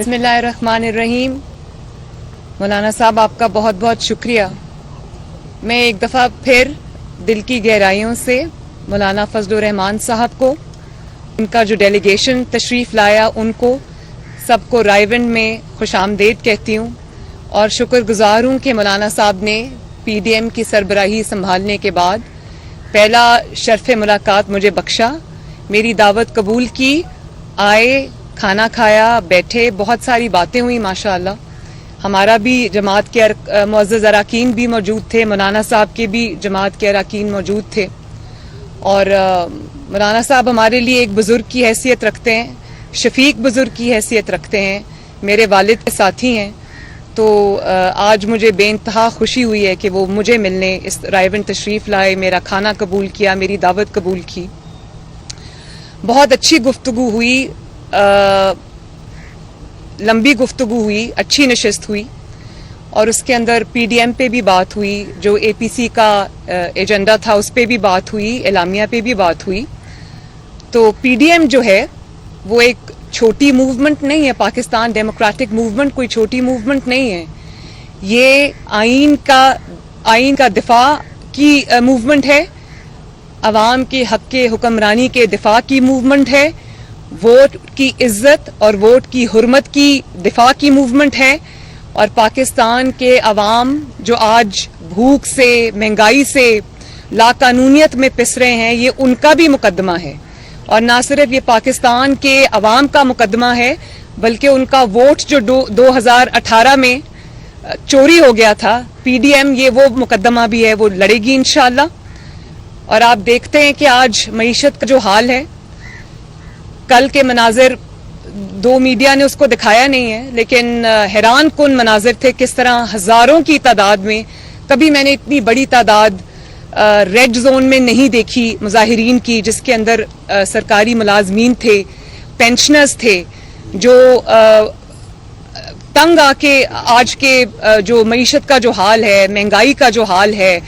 بسم اللہ الرحمن الرحیم. مولانا صاحب آپ کا بہت بہت شکریہ. میں ایک دفعہ پھر دل کی گہرائیوں سے مولانا فضل الرحمان صاحب کو، ان کا جو ڈیلیگیشن تشریف لایا، ان کو سب کو رائے ونڈ میں خوش آمدید کہتی ہوں اور شکر گزار ہوں کہ مولانا صاحب نے پی ڈی ایم کی سربراہی سنبھالنے کے بعد پہلا شرف ملاقات مجھے بخشا، میری دعوت قبول کی، آئے، کھانا کھایا، بیٹھے، بہت ساری باتیں ہوئی ماشاءاللہ. ہمارا بھی جماعت کے معزز اراکین بھی موجود تھے، مولانا صاحب کے بھی جماعت کے اراکین موجود تھے، اور مولانا صاحب ہمارے لیے ایک بزرگ کی حیثیت رکھتے ہیں، شفیق بزرگ کی حیثیت رکھتے ہیں، میرے والد کے ساتھی ہیں. تو آج مجھے بے انتہا خوشی ہوئی ہے کہ وہ مجھے ملنے اس رائے ونڈ تشریف لائے، میرا کھانا قبول کیا، میری دعوت قبول کی. بہت اچھی گفتگو ہوئی، لمبی گفتگو ہوئی، اچھی نشست ہوئی، اور اس کے اندر پی ڈی ایم پہ بھی بات ہوئی، جو اے پی سی کا ایجنڈا تھا اس پہ بھی بات ہوئی، اعلامیہ پہ بھی بات ہوئی. تو پی ڈی ایم جو ہے وہ ایک چھوٹی موومنٹ نہیں ہے، پاکستان ڈیموکریٹک موومنٹ کوئی چھوٹی موومنٹ نہیں ہے، یہ آئین کا دفاع کی موومنٹ ہے، عوام کے حق کے حکمرانی کے دفاع کی موومنٹ ہے، ووٹ کی عزت اور ووٹ کی حرمت کی دفاع کی موومنٹ ہے، اور پاکستان کے عوام جو آج بھوک سے، مہنگائی سے، لاقانونیت میں پس رہے ہیں، یہ ان کا بھی مقدمہ ہے. اور نہ صرف یہ پاکستان کے عوام کا مقدمہ ہے بلکہ ان کا ووٹ جو 2018 میں چوری ہو گیا تھا، پی ڈی ایم یہ وہ مقدمہ بھی ہے، وہ لڑے گی انشاءاللہ. اور آپ دیکھتے ہیں کہ آج معیشت کا جو حال ہے، کل کے مناظر دو میڈیا نے اس کو دکھایا نہیں ہے لیکن حیران کن مناظر تھے، کس طرح ہزاروں کی تعداد میں، کبھی میں نے اتنی بڑی تعداد ریڈ زون میں نہیں دیکھی مظاہرین کی، جس کے اندر سرکاری ملازمین تھے، پینشنرز تھے، جو تنگ آ کے آج کے جو معیشت کا جو حال ہے، مہنگائی کا جو حال ہے،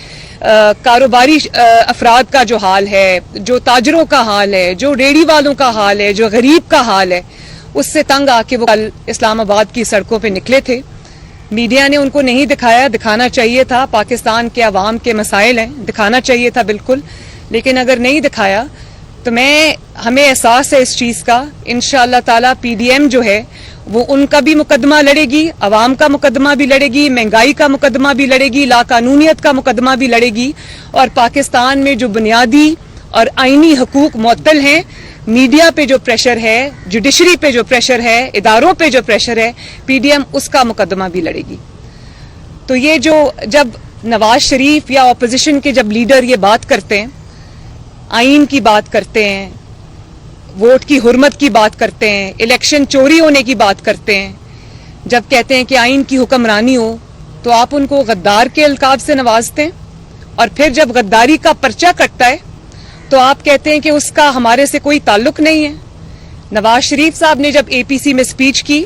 کاروباری افراد کا جو حال ہے، جو تاجروں کا حال ہے، جو ریڑھی والوں کا حال ہے، جو غریب کا حال ہے، اس سے تنگ آ کے وہ کل اسلام آباد کی سڑکوں پہ نکلے تھے. میڈیا نے ان کو نہیں دکھایا، دکھانا چاہیے تھا، پاکستان کے عوام کے مسائل ہیں، دکھانا چاہیے تھا بالکل، لیکن اگر نہیں دکھایا تو ہمیں احساس ہے اس چیز کا، انشاءاللہ تعالی پی ڈی ایم جو ہے وہ ان کا بھی مقدمہ لڑے گی، عوام کا مقدمہ بھی لڑے گی، مہنگائی کا مقدمہ بھی لڑے گی، لاقانونیت کا مقدمہ بھی لڑے گی، اور پاکستان میں جو بنیادی اور آئینی حقوق معطل ہیں، میڈیا پہ جو پریشر ہے، جوڈیشری پہ جو پریشر ہے، اداروں پہ جو پریشر ہے، پی ڈی ایم اس کا مقدمہ بھی لڑے گی. تو یہ جو جب نواز شریف یا اپوزیشن کے جب لیڈر یہ بات کرتے ہیں، آئین کی بات کرتے ہیں، ووٹ کی حرمت کی بات کرتے ہیں، الیکشن چوری ہونے کی بات کرتے ہیں، جب کہتے ہیں کہ آئین کی حکمرانی ہو، تو آپ ان کو غدار کے القاب سے نوازتے ہیں، اور پھر جب غداری کا پرچہ کٹتا ہے تو آپ کہتے ہیں کہ اس کا ہمارے سے کوئی تعلق نہیں ہے. نواز شریف صاحب نے جب اے پی سی میں سپیچ کی،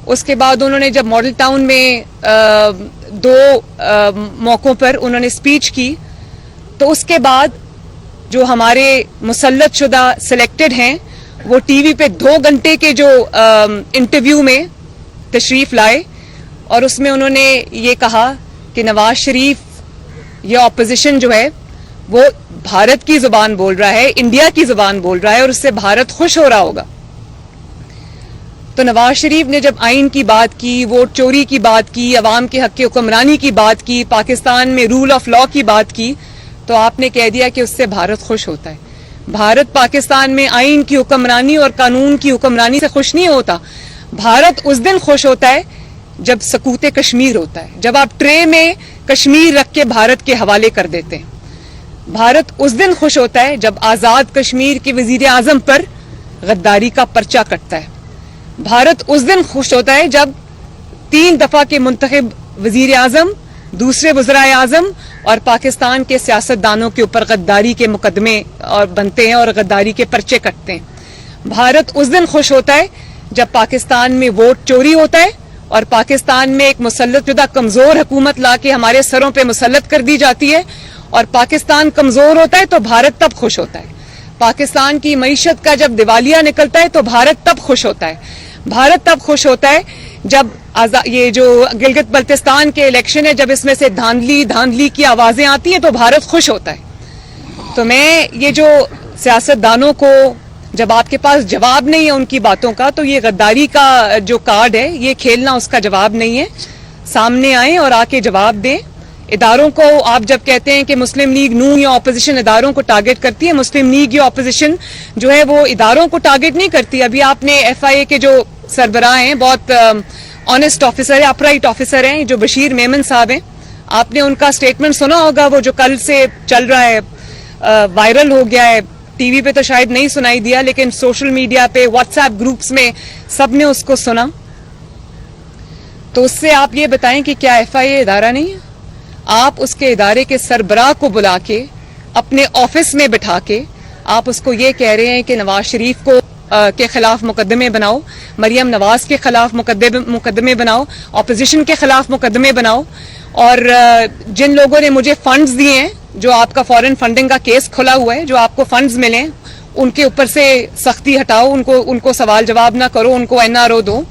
اس کے بعد انہوں نے جب ماڈل ٹاؤن میں دو موقعوں پر انہوں نے سپیچ کی، تو اس کے بعد جو ہمارے مسلط شدہ سلیکٹڈ ہیں وہ ٹی وی پہ 2 گھنٹے کے جو انٹرویو میں تشریف لائے، اور اس میں انہوں نے یہ کہا کہ نواز شریف یا اپوزیشن جو ہے وہ بھارت کی زبان بول رہا ہے، انڈیا کی زبان بول رہا ہے، اور اس سے بھارت خوش ہو رہا ہوگا. تو نواز شریف نے جب آئین کی بات کی، ووٹ چوری کی بات کی، عوام کے حق کی حکمرانی کی بات کی، پاکستان میں رول آف لا کی بات کی، تو آپ نے کہہ دیا کہ اس سے بھارت خوش ہوتا ہے. بھارت پاکستان میں آئین کی حکمرانی اور قانون کی حکمرانی سے خوش نہیں ہوتا. بھارت اس دن خوش ہوتا ہے جب سکوت کشمیر ہوتا ہے، جب آپ ٹرے میں کشمیر رکھ کے بھارت کے حوالے کر دیتے ہیں. بھارت اس دن خوش ہوتا ہے جب آزاد کشمیر کے وزیر اعظم پر غداری کا پرچہ کٹتا ہے. بھارت اس دن خوش ہوتا ہے جب 3 دفعہ کے منتخب وزیر اعظم، دوسرے وزرائے اعظم اور پاکستان کے سیاستدانوں کے اوپر غداری کے مقدمے اور بنتے ہیں اور غداری کے پرچے کٹتے ہیں. بھارت اس دن خوش ہوتا ہے جب پاکستان میں ووٹ چوری ہوتا ہے اور پاکستان میں ایک مسلط شدہ کمزور حکومت لا کے ہمارے سروں پہ مسلط کر دی جاتی ہے، اور پاکستان کمزور ہوتا ہے تو بھارت تب خوش ہوتا ہے. پاکستان کی معیشت کا جب دیوالیہ نکلتا ہے تو بھارت تب خوش ہوتا ہے. بھارت تب خوش ہوتا ہے جب یہ جو گلگت بلتستان کے الیکشن ہے، جب اس میں سے دھاندلی کی آوازیں آتی ہیں تو بھارت خوش ہوتا ہے۔ تو میں یہ جو سیاستدانوں کو جب آپ کے پاس جواب نہیں ہے ان کی باتوں کا، تو یہ غداری کا جو کارڈ ہے یہ کھیلنا اس کا جواب نہیں ہے۔ سامنے آئیں اور آ کے جواب دیں۔ اداروں کو آپ جب کہتے ہیں کہ مسلم لیگ نون یا اپوزیشن اداروں کو ٹارگٹ کرتی ہے، مسلم لیگ یا اپوزیشن جو ہے وہ اداروں کو ٹارگٹ نہیں کرتی۔ ابھی آپ نے ایف آئی اے کے جو سربراہ ہیں، بہت آنےسٹ آفیسر ہیں، اپرائٹ آفیسر ہیں، جو بشیر میمن صاحب ہیں، آپ نے ان کا سٹیٹمنٹ سنا ہوگا، وہ جو کل سے چل رہا ہے، وائرل ہو گیا ہے، ٹی وی پہ تو شاید نہیں سنائی دیا لیکن سوشل میڈیا پہ، واٹس ایپ گروپس میں سب نے اس کو سنا۔ تو اس سے آپ یہ بتائیں کہ کیا ایف آئی اے ادارہ نہیں ہے؟ آپ اس کے ادارے کے سربراہ کو بلا کے اپنے آفس میں بٹھا کے آپ اس کو یہ کہہ رہے ہیں کہ نواز شریف کو کے خلاف مقدمے بناؤ، مریم نواز کے خلاف مقدمے بناؤ، اپوزیشن کے خلاف مقدمے بناؤ، اور جن لوگوں نے مجھے فنڈز دیے ہیں، جو آپ کا فورن فنڈنگ کا کیس کھلا ہوا ہے، جو آپ کو فنڈز ملیں ان کے اوپر سے سختی ہٹاؤ، ان کو سوال جواب نہ کرو، ان کو این آر او دو۔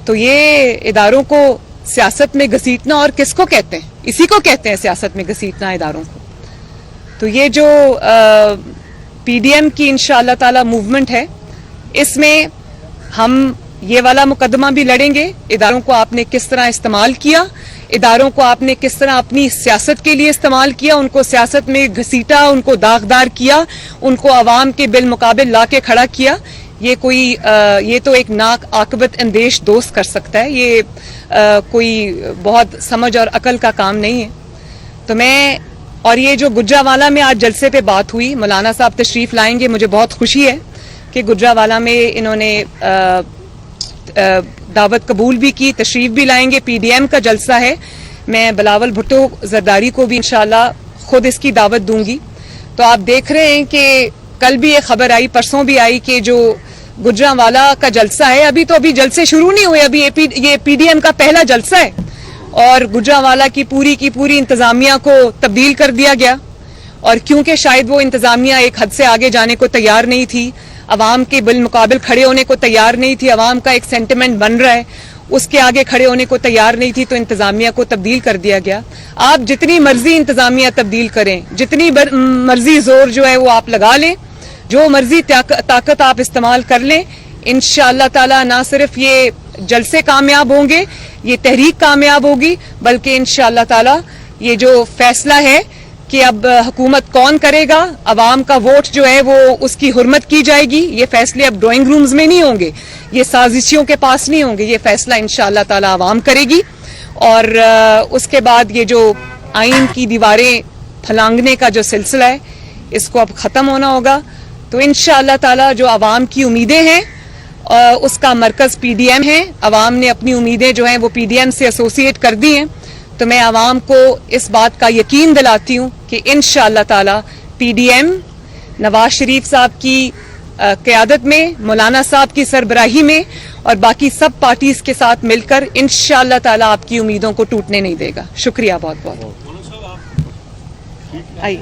تو یہ اداروں کو سیاست میں گھسیٹنا اور کس کو کہتے ہیں؟ اسی کو کہتے ہیں سیاست میں گھسیٹنا اداروں کو۔ تو یہ جو پی ڈی ایم کی انشاءاللہ تعالی موومنٹ ہے، اس میں ہم یہ والا مقدمہ بھی لڑیں گے۔ اداروں کو آپ نے کس طرح استعمال کیا، اداروں کو آپ نے کس طرح اپنی سیاست کے لیے استعمال کیا، ان کو سیاست میں گھسیٹا، ان کو داغدار کیا، ان کو عوام کے بالمقابل لا کے کھڑا کیا، یہ تو ایک ناک عاقبت اندیش دوست کر سکتا ہے، یہ کوئی بہت سمجھ اور عقل کا کام نہیں ہے۔ تو اور یہ جو گجرانوالہ میں آج جلسے پہ بات ہوئی، مولانا صاحب تشریف لائیں گے، مجھے بہت خوشی ہے کہ گجرانوالہ میں انہوں نے دعوت قبول بھی کی، تشریف بھی لائیں گے، پی ڈی ایم کا جلسہ ہے، میں بلاول بھٹو زرداری کو بھی انشاءاللہ خود اس کی دعوت دوں گی۔ تو آپ دیکھ رہے ہیں کہ کل بھی ایک خبر آئی، پرسوں بھی آئی کہ جو گجرانوالہ کا جلسہ ہے، ابھی جلسے شروع نہیں ہوئے، ابھی یہ پی ڈی ایم کا پہلا جلسہ ہے، اور گجرانوالہ کی پوری انتظامیہ کو تبدیل کر دیا گیا، اور کیونکہ شاید وہ انتظامیہ ایک حد سے آگے جانے کو تیار نہیں تھی، عوام کے بالمقابل کھڑے ہونے کو تیار نہیں تھی، عوام کا ایک سینٹیمنٹ بن رہا ہے، اس کے آگے کھڑے ہونے کو تیار نہیں تھی، تو انتظامیہ کو تبدیل کر دیا گیا۔ آپ جتنی مرضی انتظامیہ تبدیل کریں، جتنی مرضی زور جو ہے وہ آپ لگا لیں، جو مرضی طاقت آپ استعمال کر لیں، انشاءاللہ تعالی نہ صرف یہ جلسے کامیاب ہوں گے، یہ تحریک کامیاب ہوگی، بلکہ انشاءاللہ تعالی یہ جو فیصلہ ہے کہ اب حکومت کون کرے گا، عوام کا ووٹ جو ہے وہ اس کی حرمت کی جائے گی، یہ فیصلے اب ڈرائنگ رومز میں نہیں ہوں گے، یہ سازشیوں کے پاس نہیں ہوں گے، یہ فیصلہ انشاءاللہ تعالی عوام کرے گی، اور اس کے بعد یہ جو آئین کی دیواریں پھلانگنے کا جو سلسلہ ہے، اس کو اب ختم ہونا ہوگا۔ تو انشاءاللہ تعالی جو عوام کی امیدیں ہیں اس کا مرکز پی ڈی ایم ہے، عوام نے اپنی امیدیں جو ہیں وہ پی ڈی ایم سے ایسوسیٹ کر دی ہیں، تو میں عوام کو اس بات کا یقین دلاتی ہوں کہ انشاءاللہ تعالی P D M Nawaz Sharif صاحب کی قیادت میں، مولانا صاحب کی سربراہی میں اور باقی سب پارٹیز کے ساتھ مل کر انشاءاللہ تعالی آپ کی امیدوں کو ٹوٹنے نہیں دے گا۔ شکریہ بہت بہت۔ آئیے۔